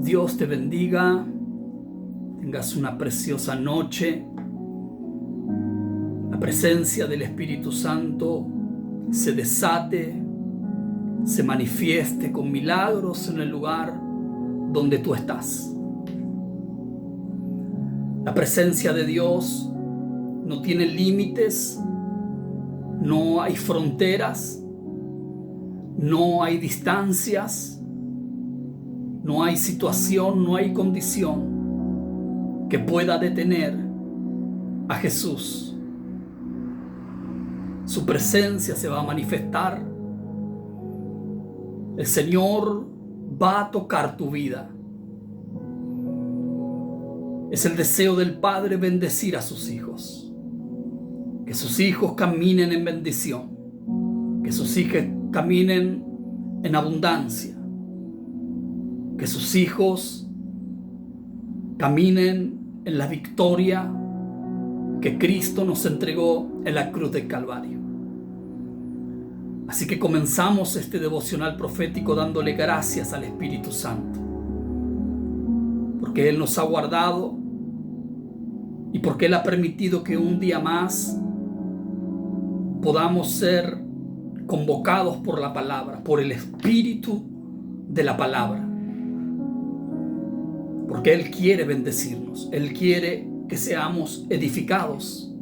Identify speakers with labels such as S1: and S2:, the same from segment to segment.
S1: Dios te bendiga, tengas una preciosa noche. La presencia del Espíritu Santo se desate, se manifieste con milagros en el lugar donde tú estás. La presencia de Dios no tiene límites, no hay fronteras, no hay distancias, no hay situación, no hay condición que pueda detener a Jesús. Su presencia se va a manifestar. El Señor va a tocar tu vida. Es el deseo del Padre bendecir a sus hijos. Que sus hijos caminen en bendición. Que sus hijos caminen en abundancia. Que sus hijos caminen en la victoria que Cristo nos entregó en la cruz del Calvario. Así que comenzamos este devocional profético dándole gracias al Espíritu Santo, porque Él nos ha guardado y porque Él ha permitido que un día más podamos ser convocados por la palabra, por el Espíritu de la palabra. Porque Él quiere bendecirnos, Él quiere que seamos edificados.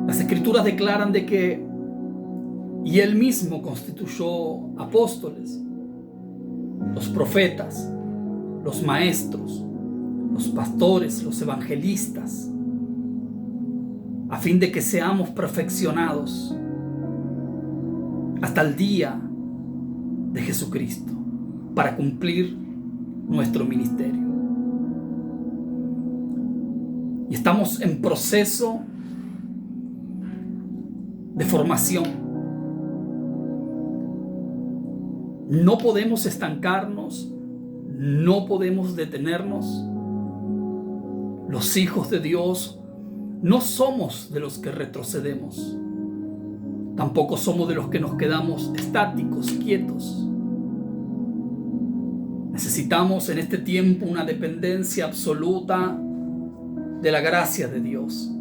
S1: Las Escrituras declaran de que y Él mismo constituyó apóstoles, los profetas, los maestros, los pastores, los evangelistas, a fin de que seamos perfeccionados hasta el día de Jesucristo, para cumplir nuestro ministerio. Y estamos en proceso de formación. No podemos estancarnos, no podemos detenernos. Los hijos de Dios no somos de los que retrocedemos, tampoco somos de los que nos quedamos estáticos, quietos. Necesitamos en este tiempo una dependencia absoluta de la gracia de Dios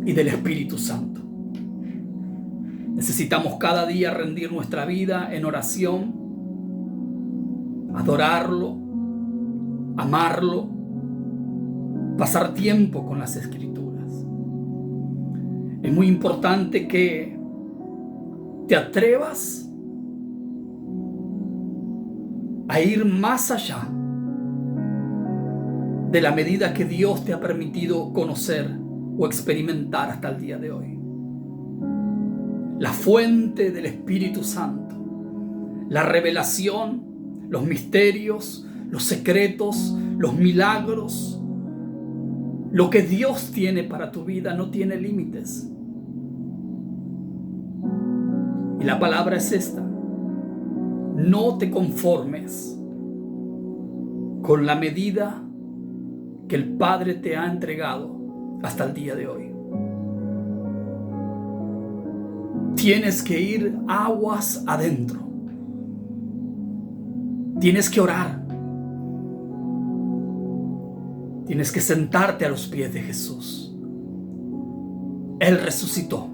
S1: y del Espíritu Santo. Necesitamos cada día rendir nuestra vida en oración, adorarlo, amarlo, pasar tiempo con las Escrituras. Es muy importante que te atrevas a ir más allá de la medida que Dios te ha permitido conocer o experimentar hasta el día de hoy. La fuente del Espíritu Santo, la revelación, los misterios, los secretos, los milagros, lo que Dios tiene para tu vida no tiene límites. Y la palabra es esta: no te conformes con la medida que el Padre te ha entregado hasta el día de hoy. Tienes que ir aguas adentro. Tienes que orar. Tienes que sentarte a los pies de Jesús. Él resucitó.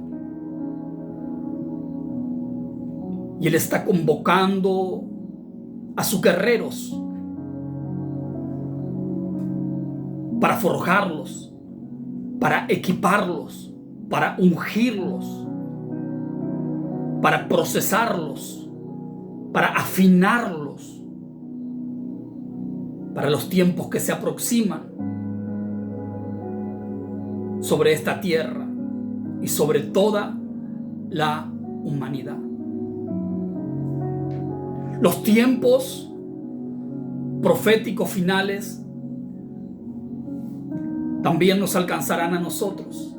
S1: Y Él está convocando a sus guerreros para forjarlos, para equiparlos, para ungirlos, para procesarlos, para afinarlos, para los tiempos que se aproximan sobre esta tierra y sobre toda la humanidad. Los tiempos proféticos finales también nos alcanzarán a nosotros,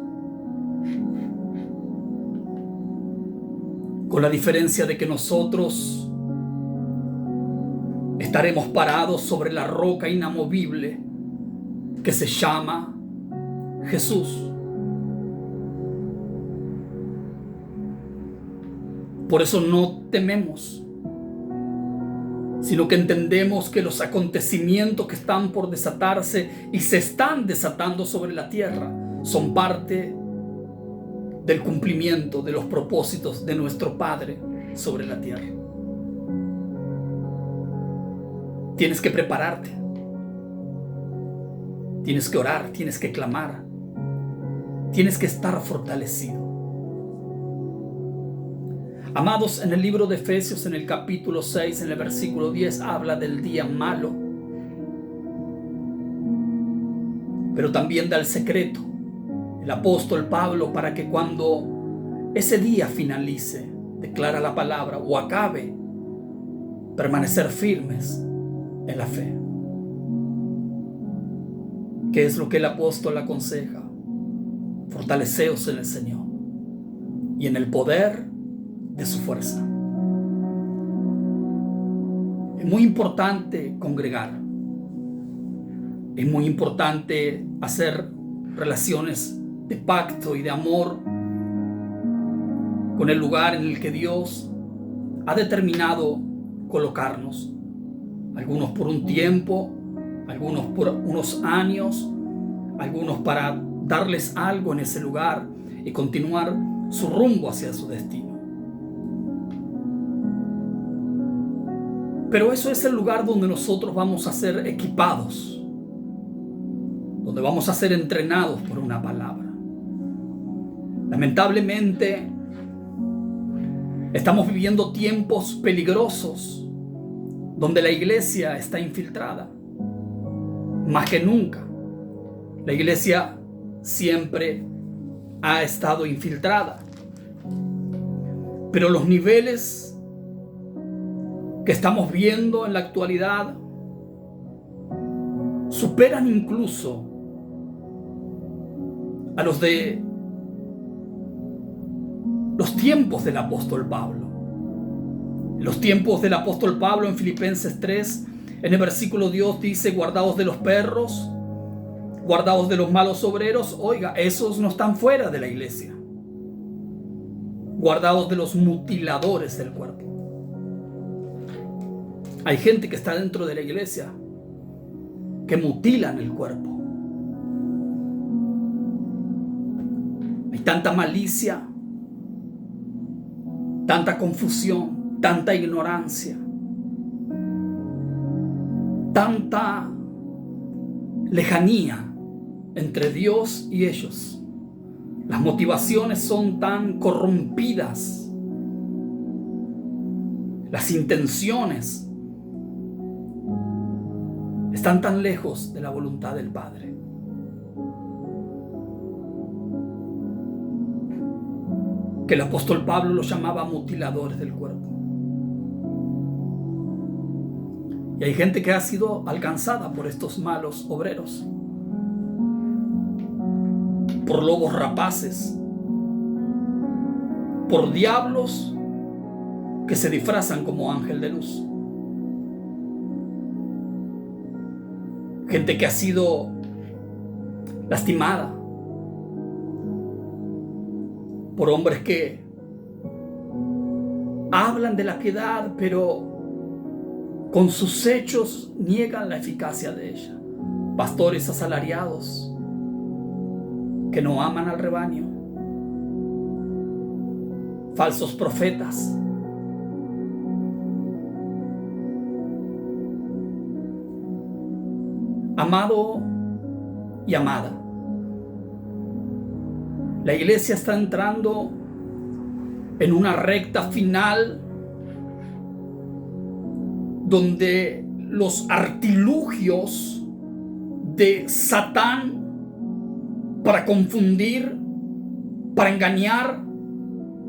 S1: con la diferencia de que nosotros estaremos parados sobre la roca inamovible que se llama Jesús. Por eso no tememos, sino que entendemos que los acontecimientos que están por desatarse y se están desatando sobre la tierra son parte del cumplimiento de los propósitos de nuestro Padre sobre la tierra. Tienes que prepararte, tienes que orar, tienes que clamar, tienes que estar fortalecido. Amados, en el libro de Efesios, en el capítulo 6, en el versículo 10, habla del día malo, pero también da el secreto, el apóstol Pablo, para que cuando ese día finalice, declara la palabra, o acabe, permanecer firmes en la fe. ¿Qué es lo que el apóstol aconseja? Fortaleceos en el Señor y en el poder de su fuerza. Es muy importante congregar. Es muy importante hacer relaciones de pacto y de amor con el lugar en el que Dios ha determinado colocarnos. Algunos por un tiempo, algunos por unos años, algunos para darles algo en ese lugar y continuar su rumbo hacia su destino. Pero eso es el lugar donde nosotros vamos a ser equipados, donde vamos a ser entrenados por una palabra. Lamentablemente, estamos viviendo tiempos peligrosos donde la iglesia está infiltrada. Más que nunca, la iglesia siempre ha estado infiltrada. Pero los niveles que estamos viendo en la actualidad superan incluso a los de los tiempos del apóstol Pablo. En los tiempos del apóstol Pablo, en Filipenses 3, en el versículo 2 dice: guardaos de los perros, guardaos de los malos obreros. Oiga, esos no están fuera de la iglesia. Guardaos de los mutiladores del cuerpo. Hay gente que está dentro de la iglesia que mutilan el cuerpo. Hay tanta malicia, tanta confusión, tanta ignorancia, tanta lejanía entre Dios y ellos. Las motivaciones son tan corrompidas. Las intenciones están tan lejos de la voluntad del Padre. Que el apóstol Pablo los llamaba mutiladores del cuerpo. Y hay gente que ha sido alcanzada por estos malos obreros, por lobos rapaces, por diablos que se disfrazan como ángel de luz. Gente que ha sido lastimada por hombres que hablan de la piedad, pero con sus hechos niegan la eficacia de ella. Pastores asalariados que no aman al rebaño. Falsos profetas. Amado y amada, la iglesia está entrando en una recta final donde los artilugios de Satán para confundir, para engañar,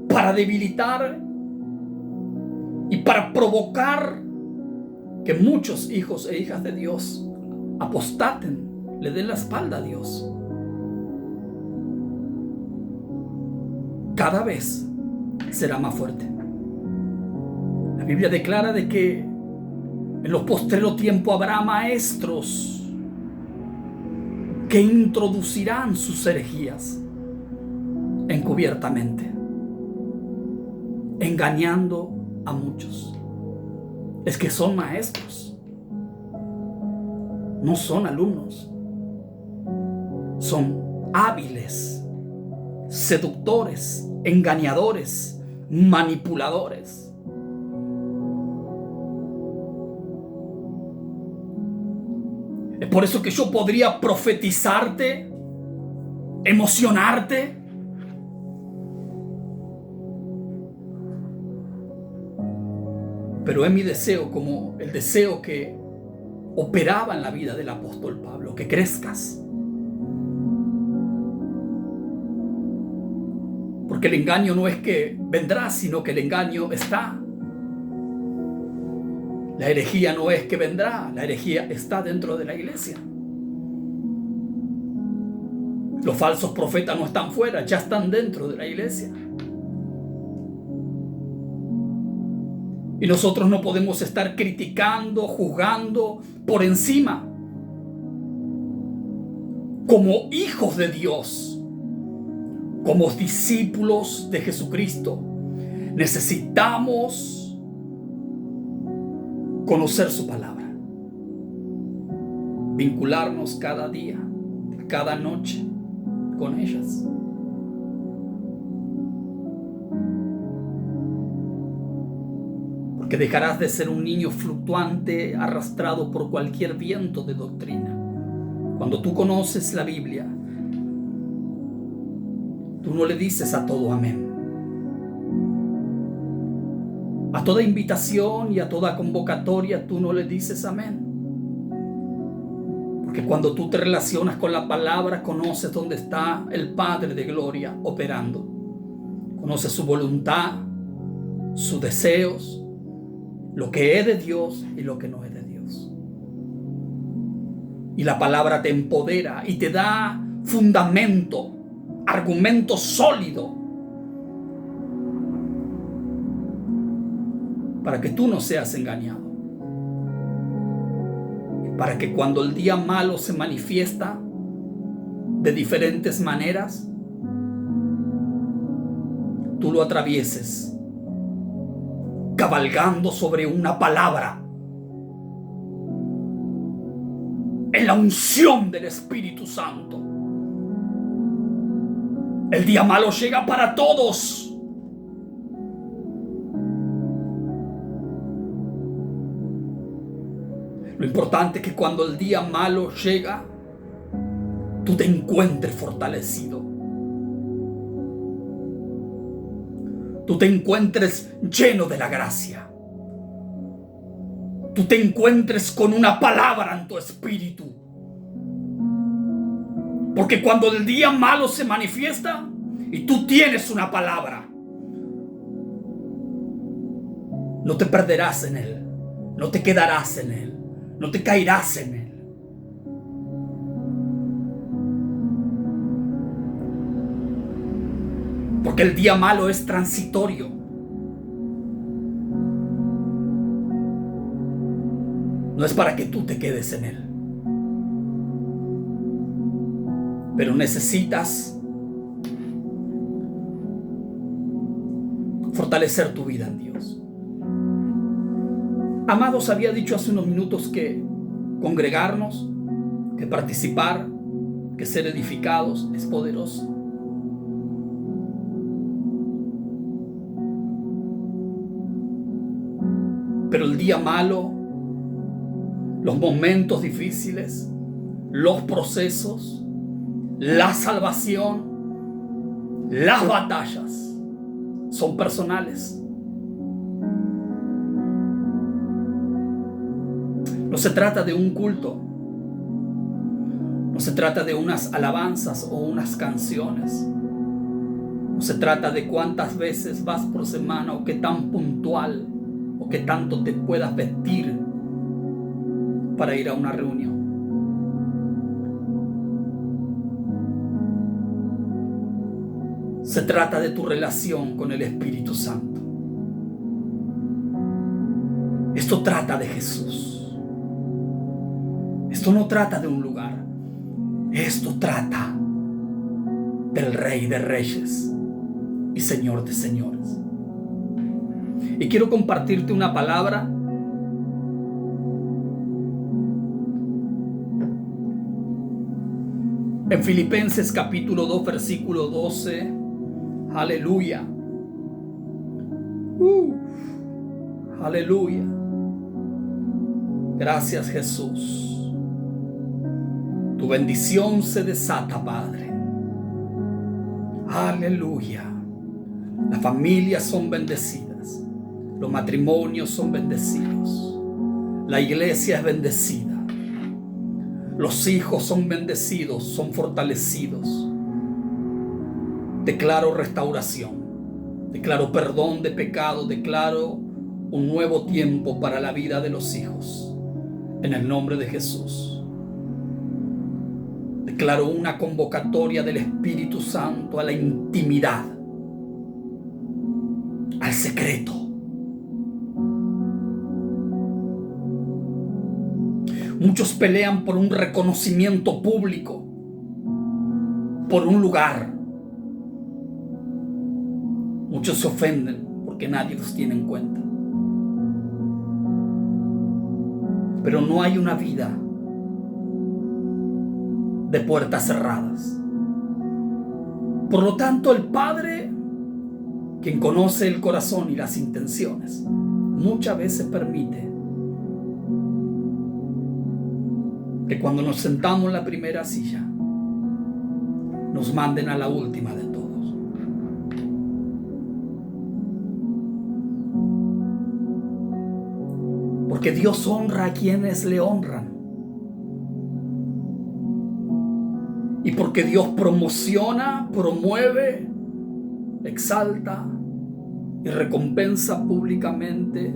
S1: para debilitar y para provocar que muchos hijos e hijas de Dios apostaten, le den la espalda a Dios. Cada vez será más fuerte. La Biblia declara de que en los postreros tiempos habrá maestros que introducirán sus herejías encubiertamente, engañando a muchos. es que son maestros, no son alumnos. Son hábiles, seductores, engañadores, manipuladores. Es por eso que yo podría profetizarte, emocionarte, pero es mi deseo, como el deseo que operaba en la vida del apóstol Pablo, que crezcas. Porque el engaño no es que vendrá, sino que el engaño está. La herejía no es que vendrá, la herejía está dentro de la iglesia. Los falsos profetas no están fuera, ya están dentro de la iglesia. Y nosotros no podemos estar criticando, juzgando por encima. Como hijos de Dios, como discípulos de Jesucristo, necesitamos conocer su palabra, vincularnos cada día, cada noche con ellas. Porque dejarás de ser un niño fluctuante, arrastrado por cualquier viento de doctrina. Cuando tú conoces la Biblia, tú no le dices a todo amén. A toda invitación y a toda convocatoria tú no le dices amén. Porque cuando tú te relacionas con la palabra, conoces dónde está el Padre de Gloria operando. Conoces su voluntad, sus deseos, lo que es de Dios y lo que no es de Dios. Y la palabra te empodera y te da fundamento, argumento sólido, para que tú no seas engañado. Y para que cuando el día malo se manifiesta de diferentes maneras, tú lo atravieses cabalgando sobre una palabra, en la unción del Espíritu Santo. El día malo llega para todos. Lo importante es que cuando el día malo llega, tú te encuentres fortalecido. Tú te encuentres lleno de la gracia. Tú te encuentres con una palabra en tu espíritu. Porque cuando el día malo se manifiesta y tú tienes una palabra, no te perderás en él, no te quedarás en él, no te caerás en él. Porque el día malo es transitorio. No es para que tú te quedes en él. Pero necesitas fortalecer tu vida en Dios. Amados, había dicho hace unos minutos que congregarnos, que participar, que ser edificados es poderoso. Pero el día malo, los momentos difíciles, los procesos, la salvación, las batallas son personales. No se trata de un culto, no se trata de unas alabanzas o unas canciones, no se trata de cuántas veces vas por semana o qué tan puntual o qué tanto te puedas vestir para ir a una reunión. Se trata de tu relación con el Espíritu Santo. Esto trata de Jesús. Esto no trata de un lugar. Esto trata del Rey de Reyes y Señor de Señores. Y quiero compartirte una palabra En Filipenses capítulo 2, versículo 12. Aleluya. Aleluya. Gracias, Jesús. Tu bendición se desata, Padre. Aleluya. Las familias son bendecidas. Los matrimonios son bendecidos. La iglesia es bendecida. Los hijos son bendecidos, son fortalecidos. Declaro restauración. Declaro perdón de pecado. Declaro un nuevo tiempo para la vida de los hijos. En el nombre de Jesús. Declaro una convocatoria del Espíritu Santo a la intimidad, al secreto. Muchos pelean por un reconocimiento público, por un lugar. Muchos se ofenden porque nadie los tiene en cuenta. Pero no hay una vida de puertas cerradas. Por lo tanto, el Padre, quien conoce el corazón y las intenciones, muchas veces permite que cuando nos sentamos en la primera silla, nos manden a la última de todos. Porque Dios honra a quienes le honran. Y porque Dios promociona, promueve, exalta y recompensa públicamente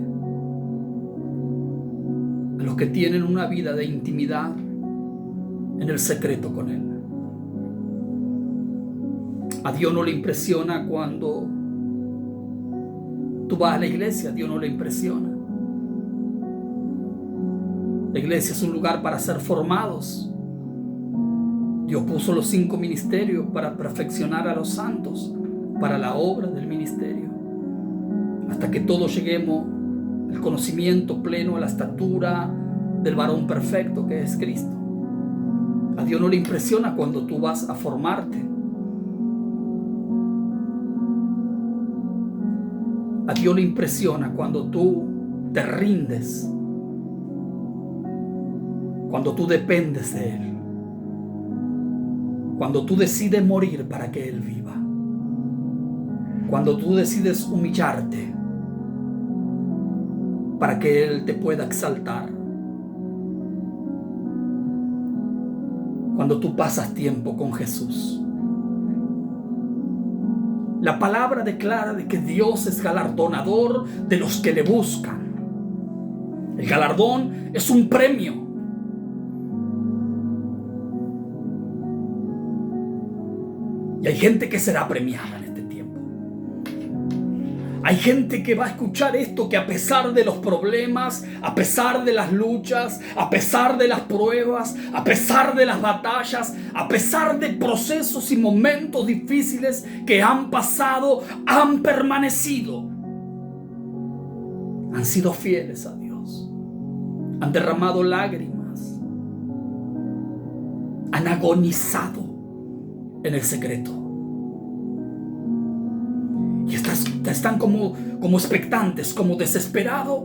S1: a los que tienen una vida de intimidad en el secreto con Él. A Dios no le impresiona cuando tú vas a la iglesia. A Dios no le impresiona. La iglesia es un lugar para ser formados. Dios puso los 5 ministerios para perfeccionar a los santos, para la obra del ministerio, hasta que todos lleguemos al conocimiento pleno, a la estatura del varón perfecto que es Cristo. A Dios no le impresiona cuando tú vas a formarte. A Dios le impresiona cuando tú te rindes, cuando tú dependes de Él. Cuando tú decides morir para que Él viva. Cuando tú decides humillarte para que Él te pueda exaltar. Cuando tú pasas tiempo con Jesús. La palabra declara de que Dios es galardonador de los que le buscan. El galardón es un premio. Y hay gente que será premiada en este tiempo. Hay gente que va a escuchar esto, que a pesar de los problemas, a pesar de las luchas, a pesar de las pruebas, a pesar de las batallas, a pesar de procesos y momentos difíciles que han pasado, han permanecido. Han sido fieles a Dios. Han derramado lágrimas. Han agonizado en el secreto. Y están como expectantes, como desesperados,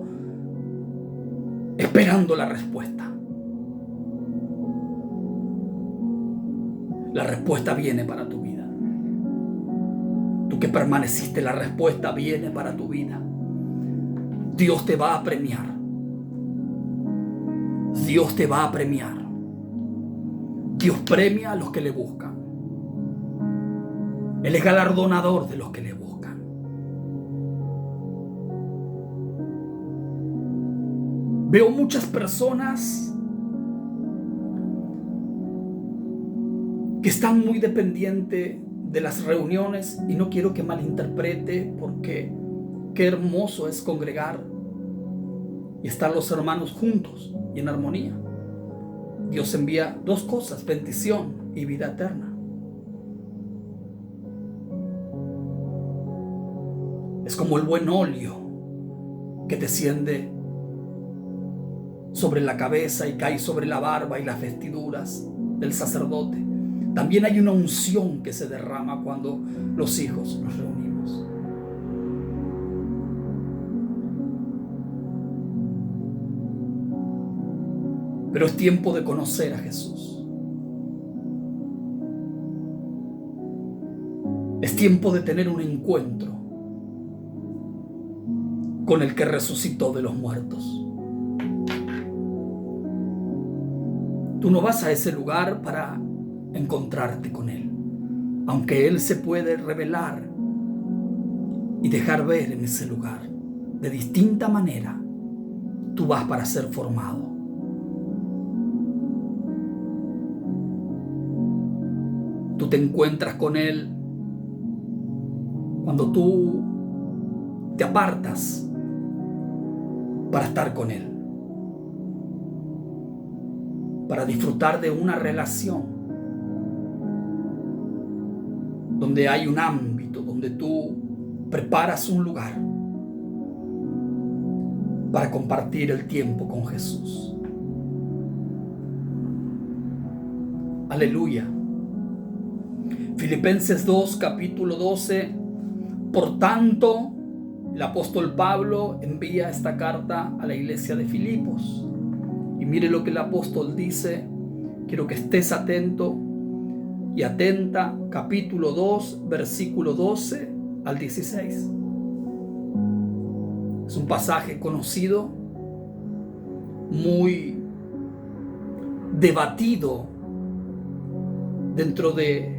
S1: esperando la respuesta. La respuesta viene para tu vida. Tú que permaneciste, la respuesta viene para tu vida. Dios te va a premiar. Dios te va a premiar. Dios premia a los que le buscan. Él es galardonador de los que le buscan. Veo muchas personas que están muy dependientes de las reuniones, y no quiero que malinterprete, porque qué hermoso es congregar y estar los hermanos juntos y en armonía. Dios envía 2 cosas: bendición y vida eterna. Es como el buen óleo que desciende sobre la cabeza y cae sobre la barba y las vestiduras del sacerdote, También hay una unción que se derrama cuando los hijos nos reunimos. Pero es tiempo de conocer a Jesús. Es tiempo de tener un encuentro con el que resucitó de los muertos. Tú no vas a ese lugar para encontrarte con Él, aunque Él se puede revelar y dejar ver en ese lugar de distinta manera. Tú vas para ser formado. Tú te encuentras con Él cuando tú te apartas para estar con Él, para disfrutar de una relación donde hay un ámbito, donde tú preparas un lugar para compartir el tiempo con Jesús. Aleluya. Filipenses 2, capítulo 12. Por tanto, el apóstol Pablo envía esta carta a la iglesia de Filipos. Y mire lo que el apóstol dice. Quiero que estés atento y atenta. Capítulo 2, versículo 12 al 16. Es un pasaje conocido, muy debatido dentro de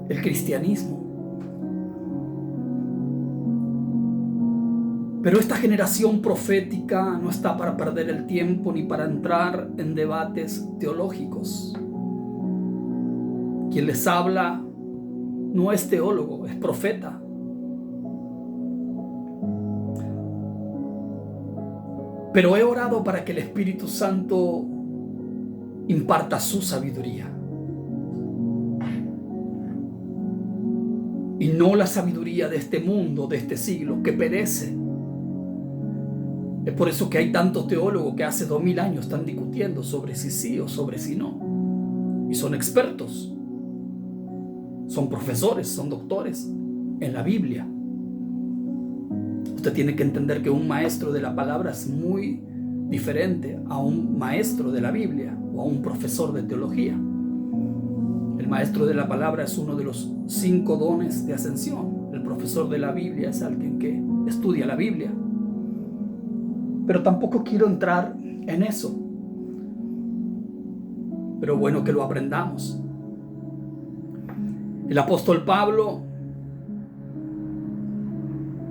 S1: el cristianismo. Pero esta generación profética no está para perder el tiempo ni para entrar en debates teológicos. Quien les habla no es teólogo, es profeta. Pero he orado para que el Espíritu Santo imparta su sabiduría. Y no la sabiduría de este mundo, de este siglo, que perece. Es por eso que hay tantos teólogos que hace 2000 años están discutiendo sobre si sí o sobre si no. Y son expertos. Son profesores, son doctores en la Biblia. Usted tiene que entender que un maestro de la palabra es muy diferente a un maestro de la Biblia o a un profesor de teología. El maestro de la palabra es uno de los 5 dones de ascensión. El profesor de la Biblia es alguien que estudia la Biblia. Pero tampoco quiero entrar en eso. Pero bueno que lo aprendamos. El apóstol Pablo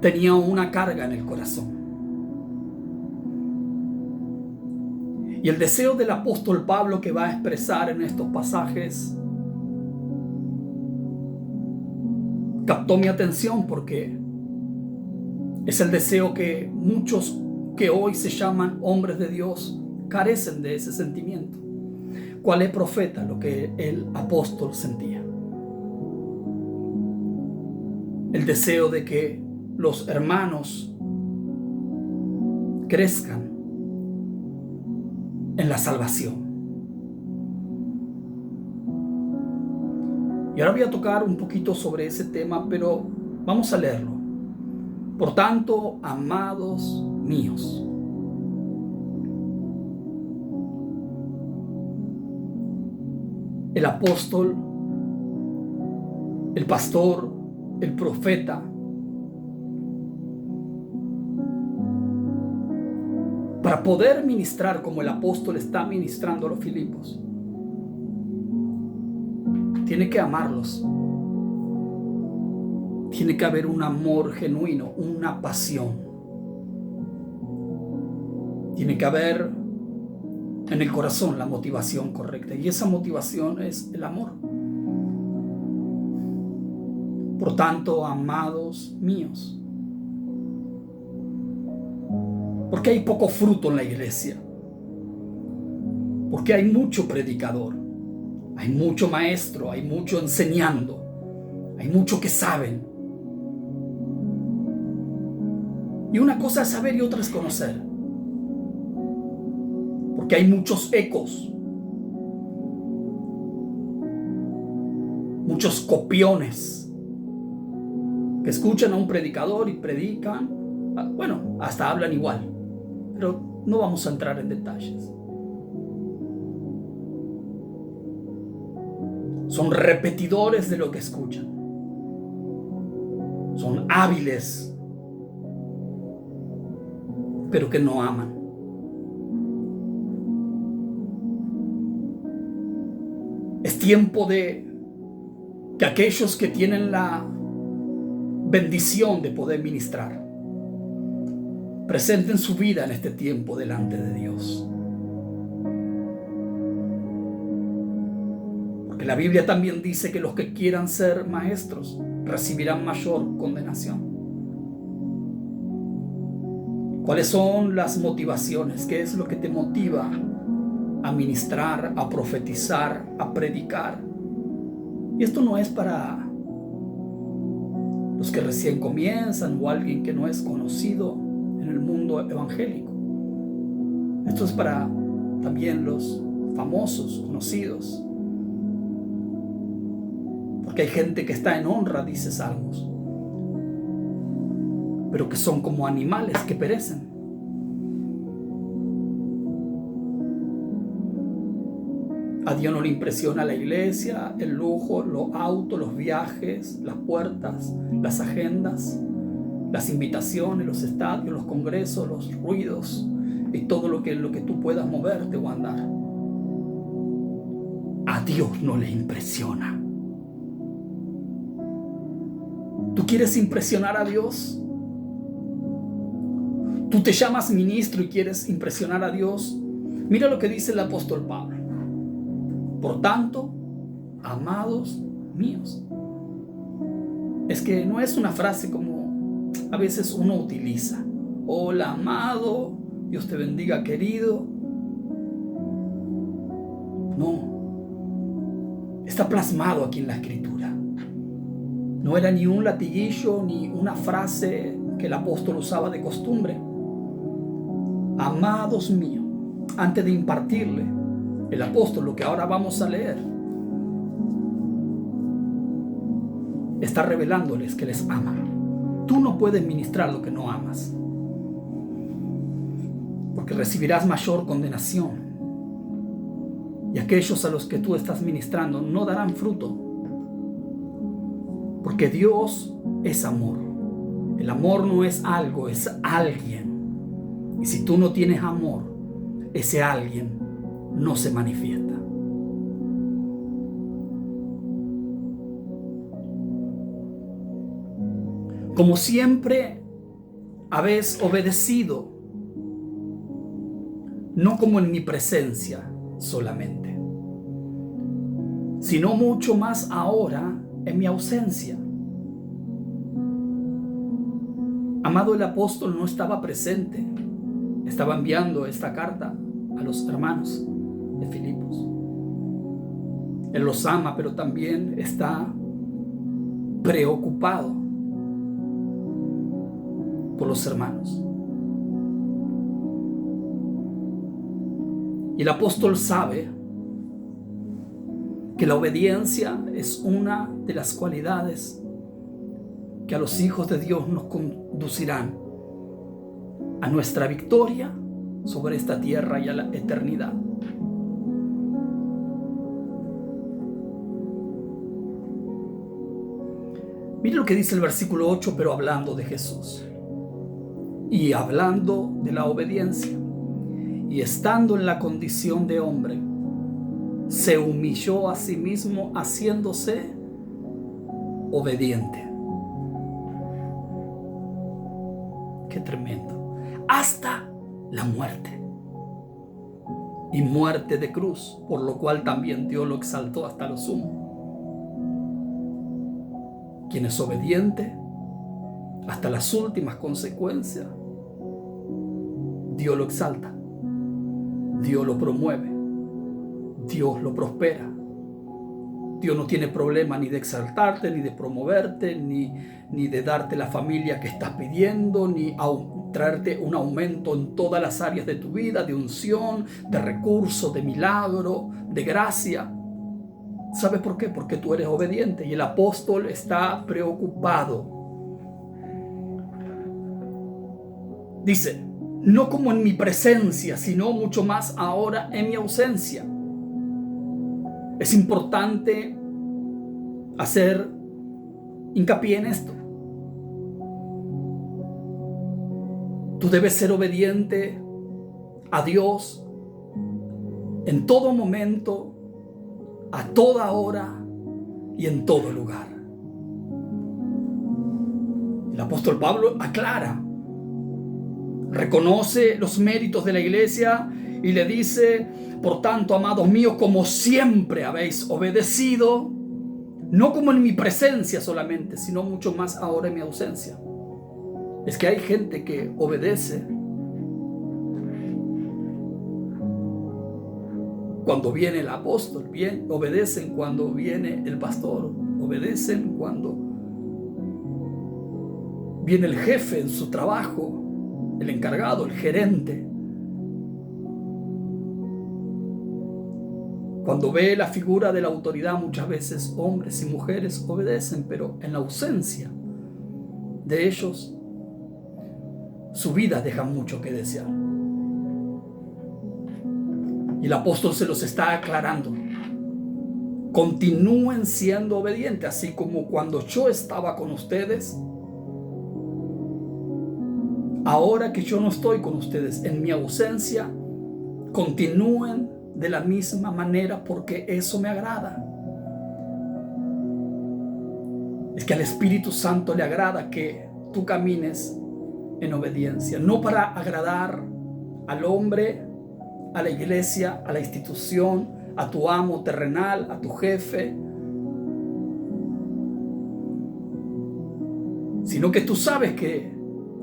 S1: tenía una carga en el corazón. Y el deseo del apóstol Pablo que va a expresar en estos pasajes captó mi atención porque es el deseo que muchos que hoy se llaman hombres de Dios carecen de ese sentimiento. ¿Cuál es, profeta? Lo que el apóstol sentía. El deseo de que los hermanos crezcan en la salvación. Y ahora voy a tocar un poquito sobre ese tema, pero vamos a leerlo. Por tanto, amados míos, el apóstol, el pastor, el profeta, para poder ministrar como el apóstol está ministrando a los Filipos, tiene que amarlos. Tiene que haber un amor genuino, una pasión. Tiene que haber en el corazón la motivación correcta. Y esa motivación es el amor. Por tanto, amados míos, porque hay poco fruto en la iglesia, porque hay mucho predicador, hay mucho maestro, hay mucho enseñando, hay mucho que saben. Y una cosa es saber y otra es conocer. Porque hay muchos ecos. muchos copiones que escuchan a un predicador y predican, bueno, hasta hablan igual, pero no vamos a entrar en detalles. Son repetidores de lo que escuchan. Son hábiles, pero que no aman. Es tiempo de que aquellos que tienen la bendición de poder ministrar presenten su vida en este tiempo delante de Dios. Porque la Biblia también dice que los que quieran ser maestros recibirán mayor condenación. ¿Cuáles son las motivaciones? ¿Qué es lo que te motiva a ministrar, a profetizar, a predicar? Y esto no es para los que recién comienzan o alguien que no es conocido en el mundo evangélico. Esto es para también los famosos, conocidos. Porque hay gente que está en honra, dice Salmos, pero que son como animales que perecen. A Dios no le impresiona la iglesia, el lujo, los autos, los viajes, las puertas, las agendas, las invitaciones, los estadios, los congresos, los ruidos y todo lo que tú puedas moverte o andar. A Dios no le impresiona. ¿Tú quieres impresionar a Dios? ¿Tú te llamas ministro y quieres impresionar a Dios? Mira lo que dice el apóstol Pablo. Por tanto, amados míos. Es que no es una frase como a veces uno utiliza. Hola, amado, Dios te bendiga, querido. No. Está plasmado aquí en la Escritura. No era ni un latiguillo ni una frase que el apóstol usaba de costumbre. Amados míos, antes de impartirle el apóstol lo que ahora vamos a leer, está revelándoles que les ama. Tú no puedes ministrar lo que no amas, porque recibirás mayor condenación, y aquellos a los que tú estás ministrando no darán fruto, porque Dios es amor. El amor no es algo, es alguien. Y si tú no tienes amor, ese alguien no se manifiesta. Como siempre habéis obedecido, no como en mi presencia solamente, sino mucho más ahora en mi ausencia. Amado, el apóstol no estaba presente. Estaba enviando esta carta a los hermanos de Filipos. Él los ama, pero también está preocupado por los hermanos. Y el apóstol sabe que la obediencia es una de las cualidades que a los hijos de Dios nos conducirán a nuestra victoria sobre esta tierra y a la eternidad. Mira lo que dice el versículo 8, pero hablando de Jesús y hablando de la obediencia, y estando en la condición de hombre, se humilló a sí mismo, haciéndose obediente. Qué tremendo. Hasta la muerte, y muerte de cruz, por lo cual también Dios lo exaltó hasta lo sumo. Quien es obediente hasta las últimas consecuencias, Dios lo exalta, Dios lo promueve, Dios lo prospera. Dios no tiene problema ni de exaltarte, ni de promoverte, ni de darte la familia que estás pidiendo, ni traerte un aumento en todas las áreas de tu vida, de unción, de recursos, de milagro, de gracia. ¿Sabes por qué? Porque tú eres obediente y el apóstol está preocupado. Dice, no como en mi presencia, sino mucho más ahora en mi ausencia. Es importante hacer hincapié en esto. Tú debes ser obediente a Dios en todo momento, a toda hora y en todo lugar. El apóstol Pablo aclara, reconoce los méritos de la iglesia y le dice, por tanto, amados míos, como siempre habéis obedecido, no como en mi presencia solamente, sino mucho más ahora en mi ausencia. Es que hay gente que obedece cuando viene el apóstol, obedecen cuando viene el pastor, obedecen cuando viene el jefe en su trabajo, el encargado, el gerente. Cuando ve la figura de la autoridad, muchas veces hombres y mujeres obedecen, pero en la ausencia de ellos, su vida deja mucho que desear. Y el apóstol se los está aclarando. Continúen siendo obedientes, así como cuando yo estaba con ustedes. Ahora que yo no estoy con ustedes, en mi ausencia, continúen de la misma manera porque eso me agrada. Es que al Espíritu Santo le agrada que tú camines en obediencia, no para agradar al hombre, a la iglesia, a la institución, a tu amo terrenal, a tu jefe, sino que tú sabes que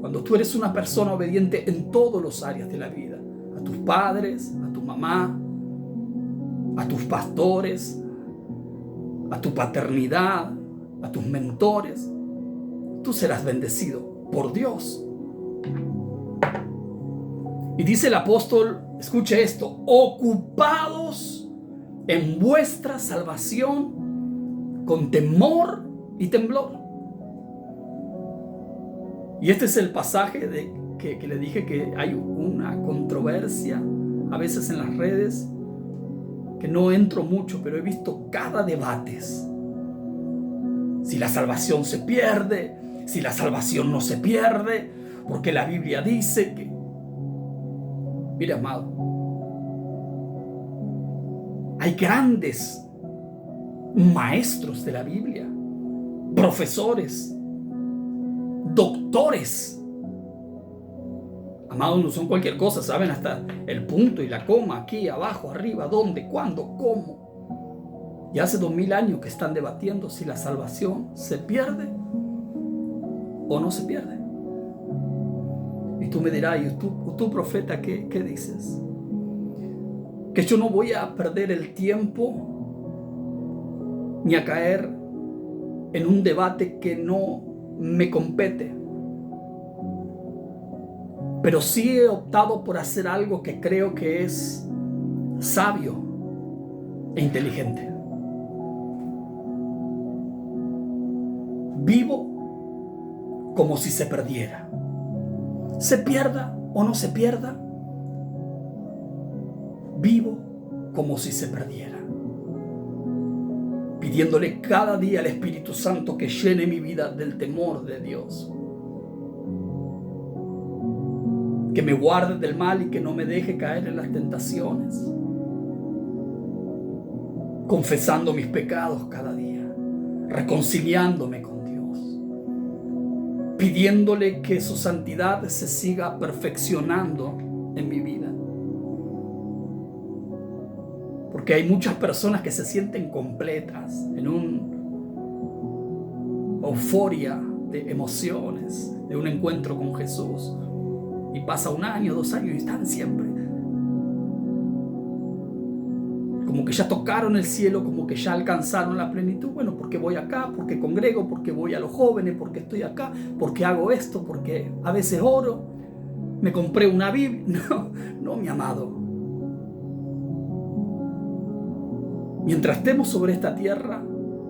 S1: cuando tú eres una persona obediente en todas las áreas de la vida, a tus padres, a tu mamá, a tus pastores, a tu paternidad, a tus mentores, tú serás bendecido por Dios. Y dice el apóstol, escuche esto, ocupados en vuestra salvación con temor y temblor. Y este es el pasaje que le dije que hay una controversia a veces en las redes, que no entro mucho, pero he visto cada debate. Si la salvación se pierde, si la salvación no se pierde, porque la Biblia dice que... Mira, amado, hay grandes maestros de la Biblia, profesores, doctores. Amados, no son cualquier cosa, saben hasta el punto y la coma, aquí, abajo, arriba, dónde, cuándo, cómo. Y hace 2000 años que están debatiendo si la salvación se pierde o no se pierde. Y tú me dirás, ¿y tú profeta, qué dices? Que yo no voy a perder el tiempo ni a caer en un debate que no me compete. Pero sí he optado por hacer algo que creo que es sabio e inteligente. Vivo como si se perdiera. Se pierda o no se pierda, vivo como si se perdiera, pidiéndole cada día al Espíritu Santo que llene mi vida del temor de Dios, que me guarde del mal y que no me deje caer en las tentaciones, confesando mis pecados cada día, reconciliándome con Dios, pidiéndole que su santidad se siga perfeccionando en mi vida. Porque hay muchas personas que se sienten completas en una euforia de emociones, de un encuentro con Jesús. Y pasa 1 año, 2 años y están siempre como que ya tocaron el cielo, como que ya alcanzaron la plenitud. Bueno, porque voy acá, porque congrego, porque voy a los jóvenes, porque estoy acá, porque hago esto, porque a veces oro, me compré una Biblia. No, mi amado. Mientras estemos sobre esta tierra,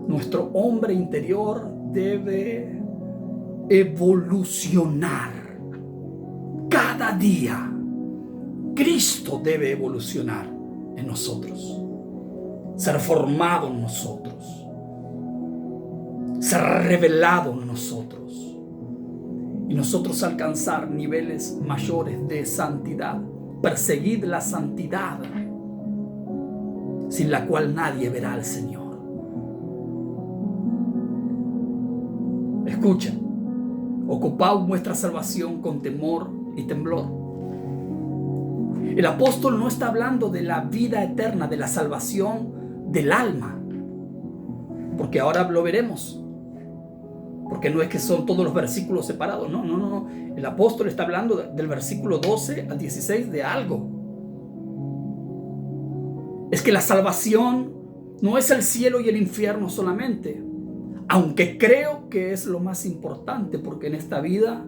S1: nuestro hombre interior debe evolucionar. Cada día, Cristo debe evolucionar en nosotros, ser formado en nosotros, ser revelado en nosotros, y nosotros alcanzar niveles mayores de santidad. Perseguid la santidad, sin la cual nadie verá al Señor. Escucha, ocupaos vuestra salvación con temor y temblor. El apóstol no está hablando de la vida eterna, de la salvación del alma, porque ahora lo veremos, porque no es que son todos los versículos separados, no. El apóstol está hablando del versículo 12 al 16 de algo. Es que la salvación no es el cielo y el infierno solamente, aunque creo que es lo más importante, porque en esta vida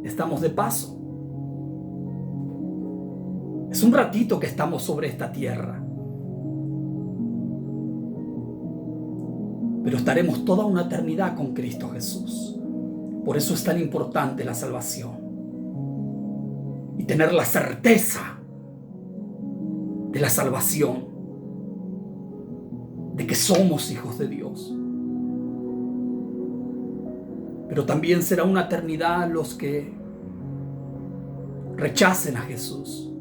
S1: estamos de paso. Es un ratito que estamos sobre esta tierra, pero estaremos toda una eternidad con Cristo Jesús. Por eso es tan importante la salvación y tener la certeza de la salvación, de que somos hijos de Dios. Pero también será una eternidad los que rechacen a Jesús,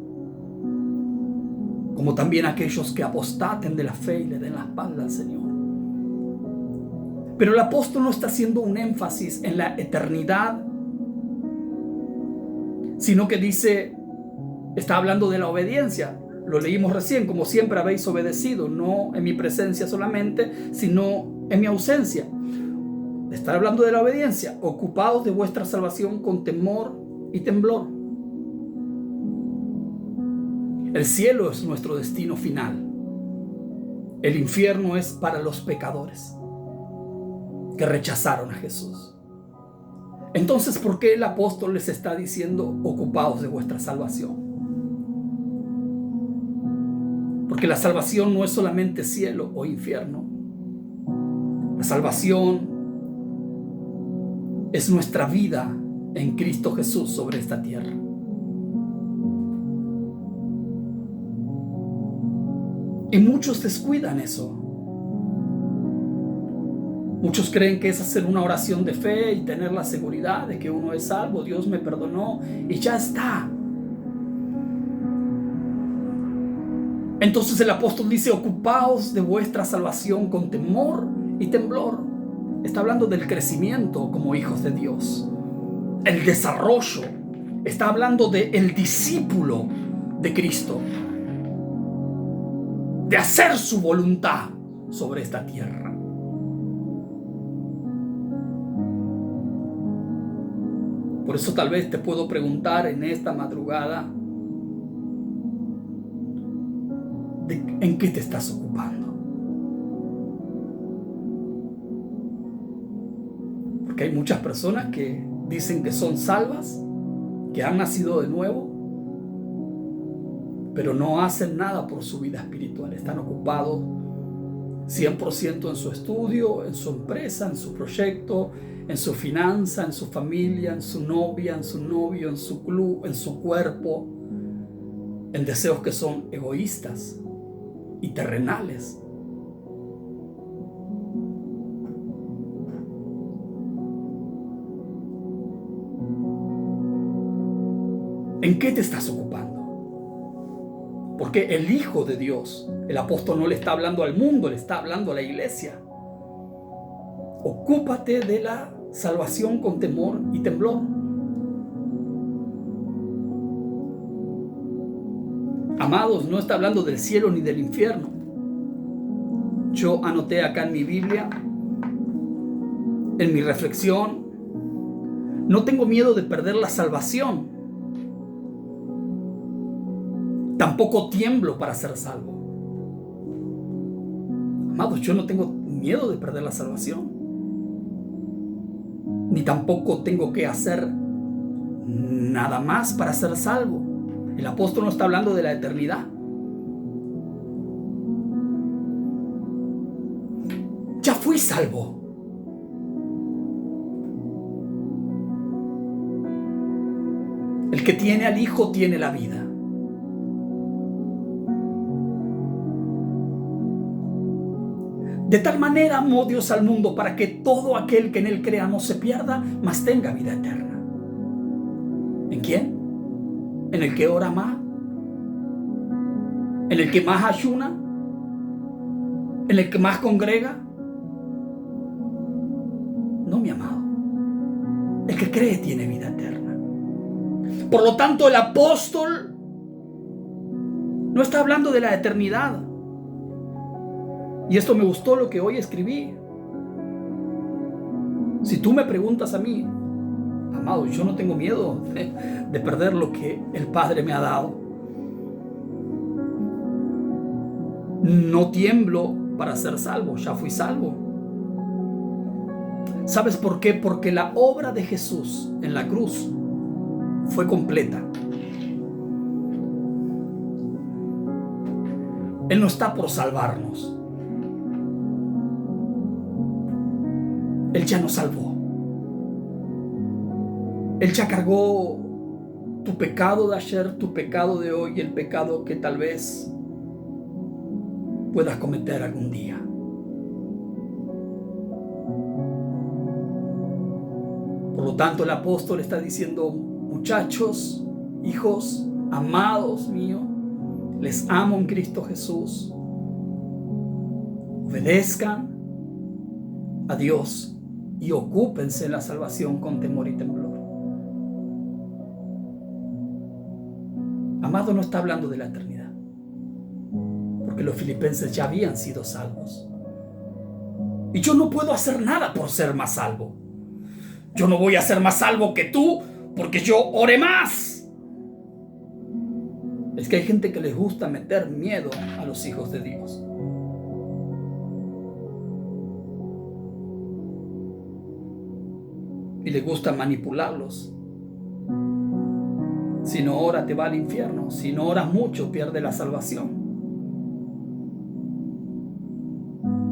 S1: como también aquellos que apostaten de la fe y le den la espalda al Señor. Pero el apóstol no está haciendo un énfasis en la eternidad, sino que está hablando de la obediencia. Lo leímos recién: como siempre habéis obedecido, no en mi presencia solamente, sino en mi ausencia. Estar hablando de la obediencia. Ocupaos de vuestra salvación con temor y temblor. El cielo es nuestro destino final. El infierno es para los pecadores que rechazaron a Jesús. Entonces, ¿por qué el apóstol les está diciendo ocupaos de vuestra salvación? Porque la salvación no es solamente cielo o infierno. La salvación es nuestra vida en Cristo Jesús sobre esta tierra. Y muchos descuidan eso. Muchos creen que es hacer una oración de fe y tener la seguridad de que uno es salvo, Dios me perdonó y ya está. Entonces el apóstol dice: ocupaos de vuestra salvación con temor y temblor. Está hablando del crecimiento como hijos de Dios, el desarrollo. Está hablando del discípulo de Cristo, de hacer su voluntad sobre esta tierra. Por eso tal vez te puedo preguntar en esta madrugada: ¿en qué te estás ocupando? Porque hay muchas personas que dicen que son salvas, que han nacido de nuevo, pero no hacen nada por su vida espiritual. Están ocupados 100% en su estudio, en su empresa, en su proyecto, en su finanza, en su familia, en su novia, en su novio, en su club, en su cuerpo, en deseos que son egoístas y terrenales. ¿En qué te estás ocupando? Porque el Hijo de Dios, el apóstol no le está hablando al mundo, le está hablando a la iglesia. Ocúpate de la salvación con temor y temblor. Amados, no está hablando del cielo ni del infierno. Yo anoté acá en mi Biblia, en mi reflexión: no tengo miedo de perder la salvación. Tampoco tiemblo para ser salvo. Amados, yo no tengo miedo de perder la salvación. Ni tampoco tengo que hacer nada más para ser salvo. El apóstol no está hablando de la eternidad. salvo. El que tiene al Hijo tiene la vida. De tal manera amó Dios al mundo para que todo aquel que en él crea no se pierda, mas tenga vida eterna. ¿En quién? ¿En el que ora más? ¿En el que más ayuna? ¿En el que más congrega? No, mi amado. El que cree tiene vida eterna. Por lo tanto, el apóstol no está hablando de la eternidad. Y esto me gustó lo que hoy escribí. Si tú me preguntas a mí, amado, yo no tengo miedo de perder lo que el Padre me ha dado. No tiemblo para ser salvo, ya fui salvo. ¿Sabes por qué? Porque la obra de Jesús en la cruz fue completa. Él no está por salvarnos. Él ya nos salvó. Él ya cargó tu pecado de ayer, tu pecado de hoy y el pecado que tal vez puedas cometer algún día. Por lo tanto, el apóstol está diciendo: muchachos, hijos, amados míos, les amo en Cristo Jesús. Obedezcan a Dios y ocúpense en la salvación con temor y temblor. Amado, no está hablando de la eternidad, porque los filipenses ya habían sido salvos. Y yo no puedo hacer nada por ser más salvo. Yo no voy a ser más salvo que tú porque yo ore más. Es que hay gente que les gusta meter miedo a los hijos de Dios. Y les gusta manipularlos. Si no oras te va al infierno. Si no oras mucho pierdes la salvación.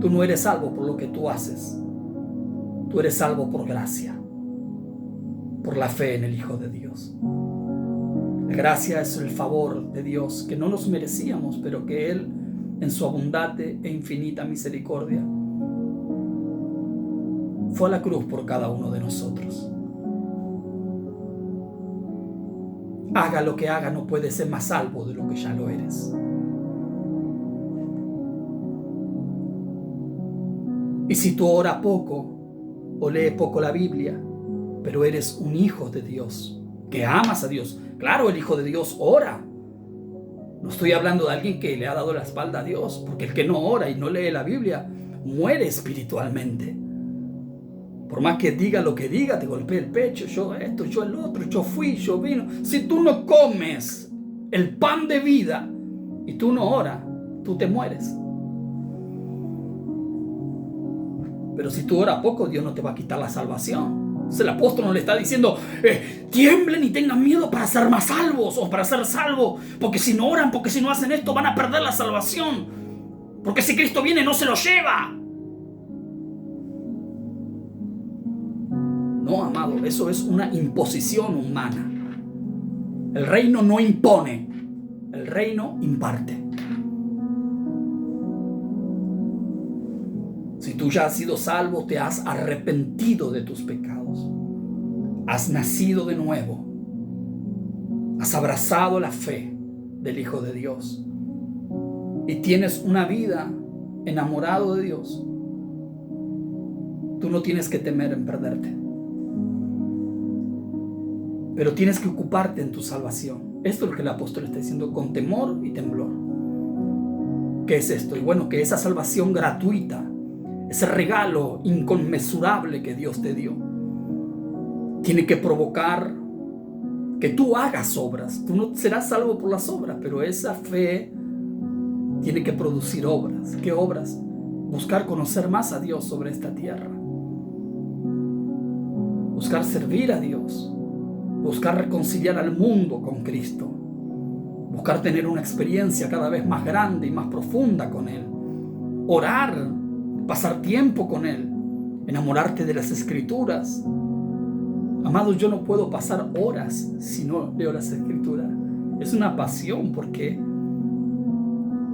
S1: Tú no eres salvo por lo que tú haces. Tú eres salvo por gracia, por la fe en el Hijo de Dios. La gracia es el favor de Dios que no nos merecíamos, pero que Él, en su abundante e infinita misericordia, fue a la cruz por cada uno de nosotros. Haga lo que haga, no puedes ser más salvo de lo que ya lo eres. Y si tú oras poco o lees poco la Biblia, pero eres un hijo de Dios, que amas a Dios. Claro, el Hijo de Dios ora. No estoy hablando de alguien que le ha dado la espalda a Dios, porque el que no ora y no lee la Biblia muere espiritualmente. Por más que diga lo que diga, te golpea el pecho, yo esto, yo el otro, yo fui, yo vino. Si tú no comes el pan de vida y tú no oras, tú te mueres. Pero si tú oras poco, Dios no te va a quitar la salvación. Entonces el apóstol no le está diciendo, tiemblen y tengan miedo para ser más salvos o para ser salvos, porque si no oran, porque si no hacen esto, van a perder la salvación. Porque si Cristo viene, no se lo lleva. No, amado, eso es una imposición humana. El reino no impone, el reino imparte. Si tú ya has sido salvo, te has arrepentido de tus pecados, has nacido de nuevo, has abrazado la fe del Hijo de Dios y tienes una vida enamorado de Dios, tú no tienes que temer en perderte, pero tienes que ocuparte en tu salvación. Esto es lo que el apóstol está diciendo, con temor y temblor. ¿Qué es esto? Y bueno, que esa salvación gratuita, ese regalo inconmensurable que Dios te dio, tiene que provocar que tú hagas obras. Tú no serás salvo por las obras, pero esa fe tiene que producir obras. ¿Qué obras? Buscar conocer más a Dios sobre esta tierra. Buscar servir a Dios. Buscar reconciliar al mundo con Cristo. Buscar tener una experiencia cada vez más grande y más profunda con Él. Orar pasar tiempo con Él, enamorarte de las Escrituras. Amados, yo no puedo pasar horas si no leo las Escrituras. Es una pasión, porque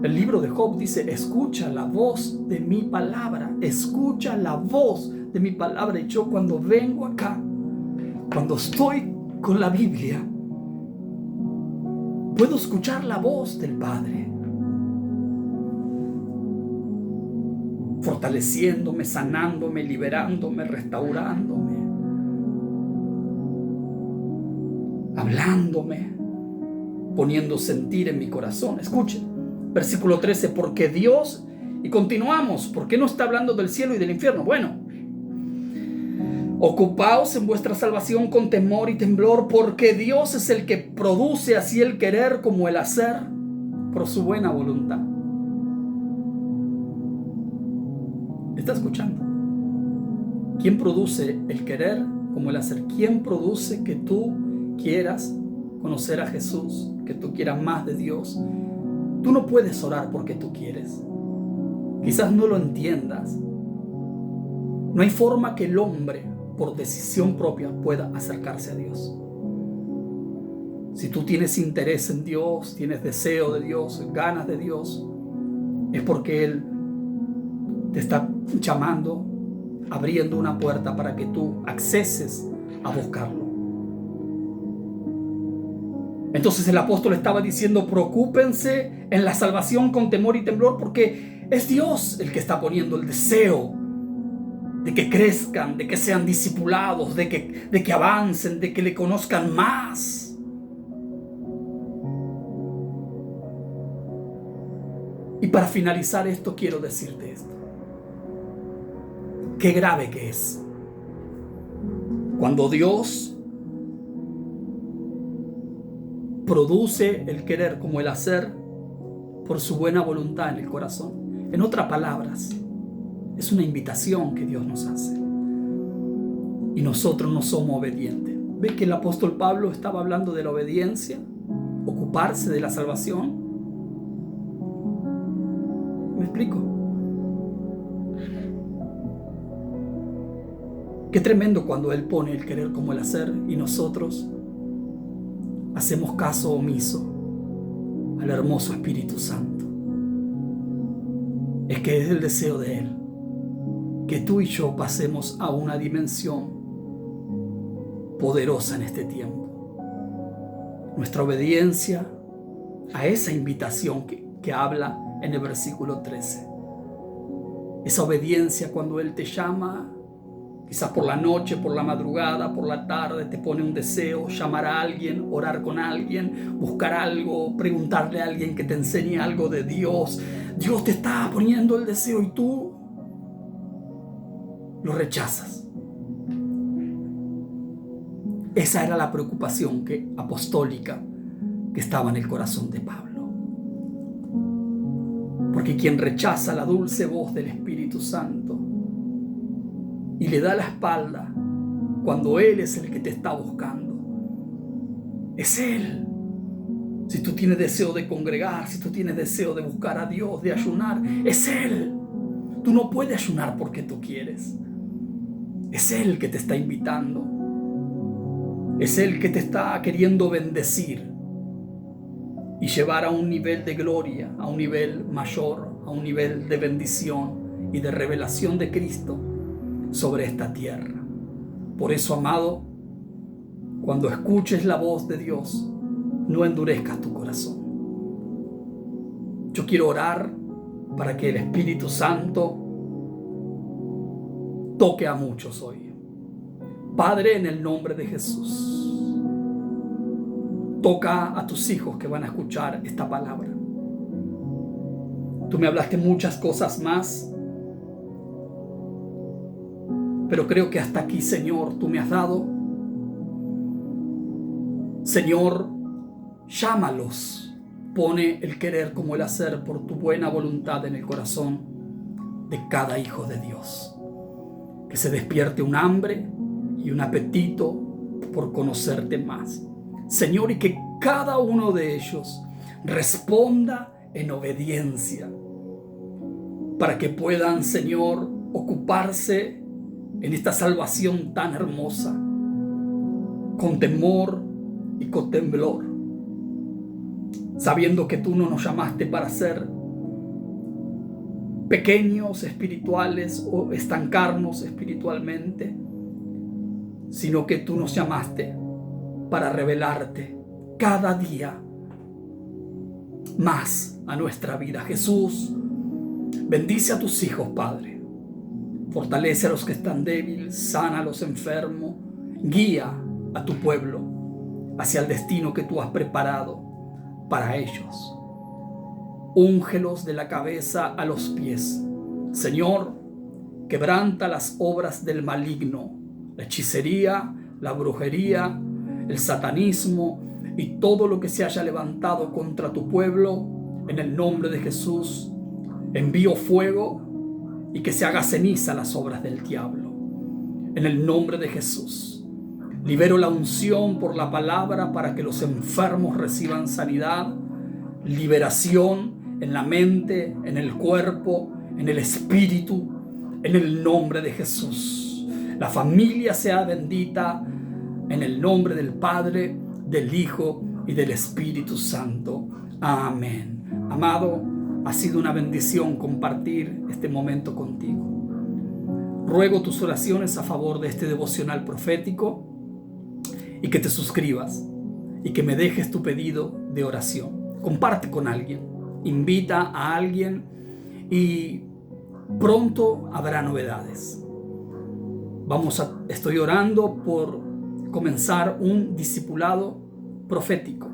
S1: el libro de Job dice: escucha la voz de mi palabra, escucha la voz de mi palabra. Y yo, cuando vengo acá, cuando estoy con la Biblia, puedo escuchar la voz del Padre, fortaleciéndome, sanándome, liberándome, restaurándome, hablándome, poniendo sentir en mi corazón. Escuchen, versículo 13, porque Dios, y continuamos, ¿por qué no está hablando del cielo y del infierno? Bueno, ocupaos en vuestra salvación con temor y temblor, porque Dios es el que produce así el querer como el hacer por su buena voluntad. ¿Está escuchando? ¿Quién produce el querer como el hacer? ¿Quién produce que tú quieras conocer a Jesús, que tú quieras más de Dios? Tú no puedes orar porque tú quieres. Quizás no lo entiendas. No hay forma que el hombre, por decisión propia, pueda acercarse a Dios. Si tú tienes interés en Dios, tienes deseo de Dios, ganas de Dios, es porque Él te está llamando, abriendo una puerta para que tú acceses a buscarlo. Entonces el apóstol estaba diciendo: preocúpense en la salvación con temor y temblor, porque es Dios el que está poniendo el deseo de que crezcan, de que sean discipulados, de que avancen, de que le conozcan más. Y para finalizar esto, quiero decirte esto. Qué grave que es cuando Dios produce el querer como el hacer por su buena voluntad en el corazón. En otras palabras, es una invitación que Dios nos hace y nosotros no somos obedientes. ¿Ve que el apóstol Pablo estaba hablando de la obediencia? Ocuparse de la salvación. ¿Me explico? Qué tremendo cuando Él pone el querer como el hacer y nosotros hacemos caso omiso al hermoso Espíritu Santo. Es que es el deseo de Él que tú y yo pasemos a una dimensión poderosa en este tiempo. Nuestra obediencia a esa invitación que habla en el versículo 13. Esa obediencia cuando Él te llama, quizás por la noche, por la madrugada, por la tarde, te pone un deseo, llamar a alguien, orar con alguien, buscar algo, preguntarle a alguien que te enseñe algo de Dios. Dios te está poniendo el deseo y tú lo rechazas. Esa era la preocupación apostólica que estaba en el corazón de Pablo. Porque quien rechaza la dulce voz del Espíritu Santo y le da la espalda cuando Él es el que te está buscando, es Él. Si tú tienes deseo de congregar, si tú tienes deseo de buscar a Dios, de ayunar, es Él. Tú no puedes ayunar porque tú quieres. Es Él que te está invitando. Es Él que te está queriendo bendecir y llevar a un nivel de gloria, a un nivel mayor, a un nivel de bendición y de revelación de Cristo sobre esta tierra. Por eso, amado, cuando escuches la voz de Dios, no endurezcas tu corazón. Yo quiero orar para que el Espíritu Santo toque a muchos hoy. Padre, en el nombre de Jesús, toca a tus hijos que van a escuchar esta palabra. Tú me hablaste muchas cosas más, pero creo que hasta aquí, Señor, tú me has dado. Señor, llámalos, pone el querer como el hacer por tu buena voluntad en el corazón de cada hijo de Dios. Que se despierte un hambre y un apetito por conocerte más, Señor, y que cada uno de ellos responda en obediencia para que puedan, Señor, ocuparse en esta salvación tan hermosa, con temor y con temblor, sabiendo que tú no nos llamaste para ser pequeños espirituales o estancarnos espiritualmente, sino que tú nos llamaste para revelarte cada día más a nuestra vida. Jesús, bendice a tus hijos, Padre. Fortalece a los que están débiles, sana a los enfermos, guía a tu pueblo hacia el destino que tú has preparado para ellos. Úngelos de la cabeza a los pies. Señor, quebranta las obras del maligno, la hechicería, la brujería, el satanismo y todo lo que se haya levantado contra tu pueblo. En el nombre de Jesús, envío fuego y que se haga ceniza las obras del diablo. En el nombre de Jesús, libero la unción por la palabra para que los enfermos reciban sanidad, liberación en la mente, en el cuerpo, en el espíritu, en el nombre de Jesús. La familia sea bendita en el nombre del Padre, del Hijo y del Espíritu Santo. Amén. Amado, ha sido una bendición compartir este momento contigo. Ruego tus oraciones a favor de este devocional profético y que te suscribas y que me dejes tu pedido de oración. Comparte con alguien, invita a alguien y pronto habrá novedades. Estoy orando por comenzar un discipulado profético,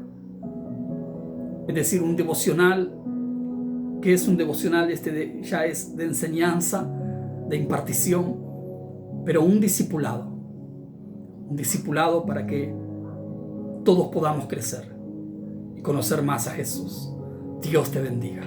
S1: es decir, un devocional. Que es un devocional? Ya es de enseñanza, de impartición, pero un discipulado para que todos podamos crecer y conocer más a Jesús. Dios te bendiga.